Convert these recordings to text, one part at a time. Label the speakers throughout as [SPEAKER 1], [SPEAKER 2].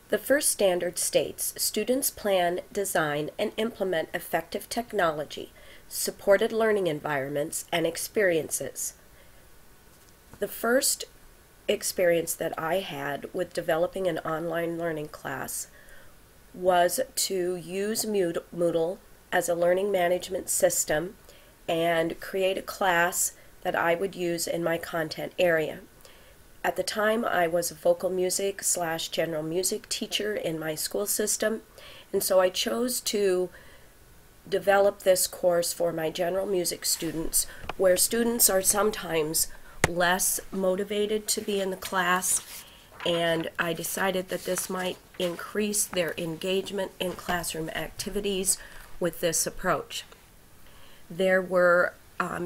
[SPEAKER 1] The first standard states, students plan, design, and implement effective technology, supported learning environments, and experiences. The first experience that I had with developing an online learning class was to use Moodle as a learning management system and create a class that I would use in my content area. At the time, I was a vocal music / general music teacher in my school system, and so I chose to develop this course for my general music students, where students are sometimes less motivated to be in the class, and I decided that this might increase their engagement in classroom activities with this approach. There were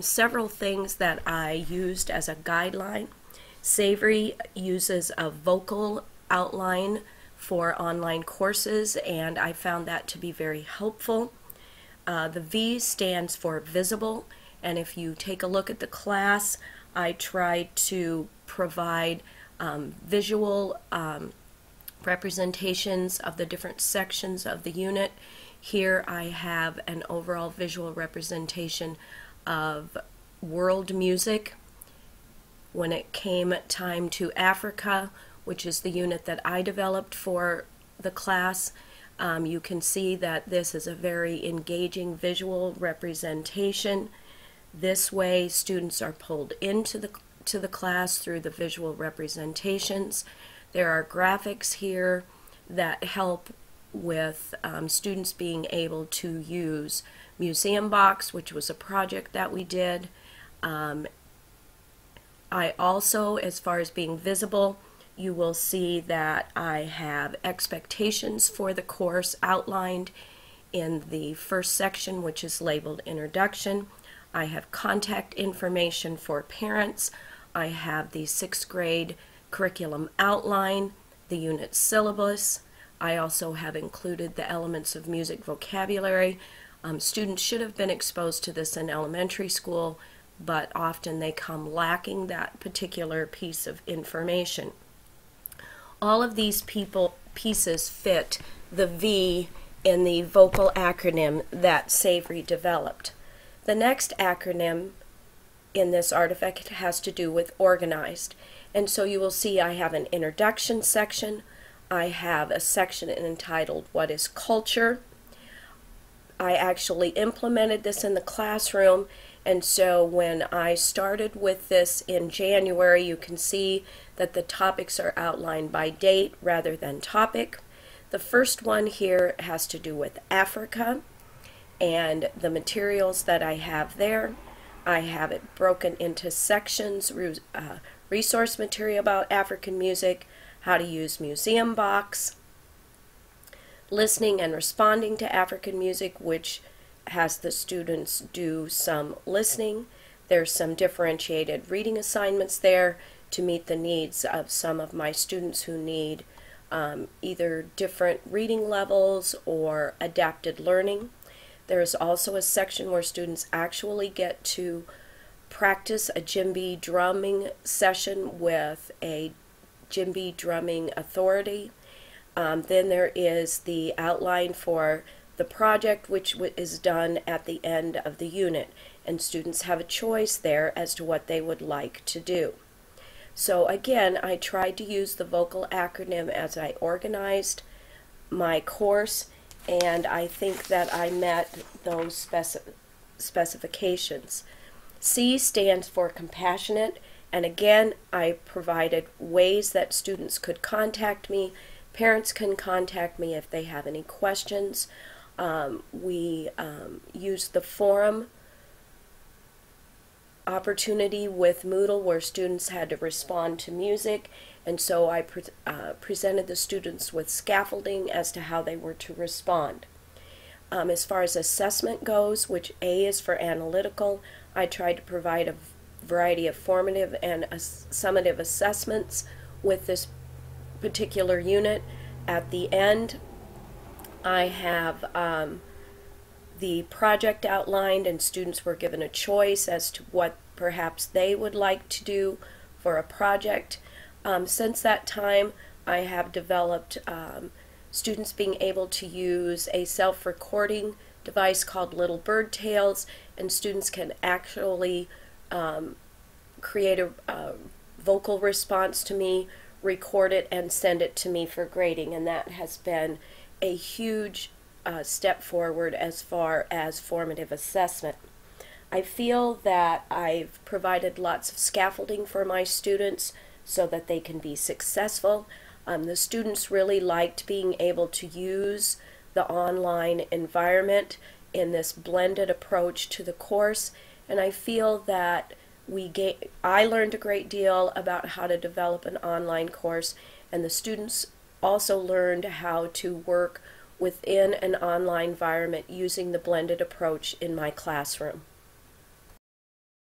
[SPEAKER 1] several things that I used as a guideline. Savory uses a vocal outline for online courses, and I found that to be very helpful. The V stands for visible, and if you take a look at the class, I tried to provide visual representations of the different sections of the unit. Here I have an overall visual representation of world music. When it came time to Africa, which is the unit that I developed for the class, you can see that this is a very engaging visual representation. This way, students are pulled into the class through the visual representations. There are graphics here that help with students being able to use Museum Box, which was a project that we did. I also, as far as being visible, you will see that I have expectations for the course outlined in the first section, which is labeled Introduction. I have contact information for parents. I have the 6th grade curriculum outline, the unit syllabus. I also have included the elements of music vocabulary. Students should have been exposed to this in elementary school, but often they come lacking that particular piece of information. All of these pieces fit the V in the vocal acronym that Savory developed. The next acronym in this artifact has to do with organized, and so you will see I have an introduction section. I have a section entitled What is Culture? I actually implemented this in the classroom, and so when I started with this in January, you can see that the topics are outlined by date rather than topic. The first one here has to do with Africa and the materials that I have there. I have it broken into sections, resource material about African music, how to use Museum Box, listening and responding to African music, which has the students do some listening. There's some differentiated reading assignments there to meet the needs of some of my students who need either different reading levels or adapted learning. There's also a section where students actually get to practice a djembe drumming session with a djembe drumming authority. Then there is the outline for the project, which is done at the end of the unit, and students have a choice there as to what they would like to do. So again, I tried to use the vocal acronym as I organized my course, and I think that I met those specifications. C stands for compassionate, and again, I provided ways that students could contact me. Parents can contact me if they have any questions. We used the forum opportunity with Moodle where students had to respond to music, and so I presented the students with scaffolding as to how they were to respond. As far as assessment goes, which A is for analytical, I tried to provide a variety of formative and summative assessments with this particular unit. At the end, I have the project outlined, and students were given a choice as to what perhaps they would like to do for a project. Since that time, I have developed students being able to use a self-recording device called Little Bird Tales, and students can actually create a vocal response to me, record it, and send it to me for grading, and that has been a huge step forward as far as formative assessment. I feel that I've provided lots of scaffolding for my students so that they can be successful. The students really liked being able to use the online environment in this blended approach to the course, and I feel that I learned a great deal about how to develop an online course, and the students also learned how to work within an online environment using the blended approach in my classroom.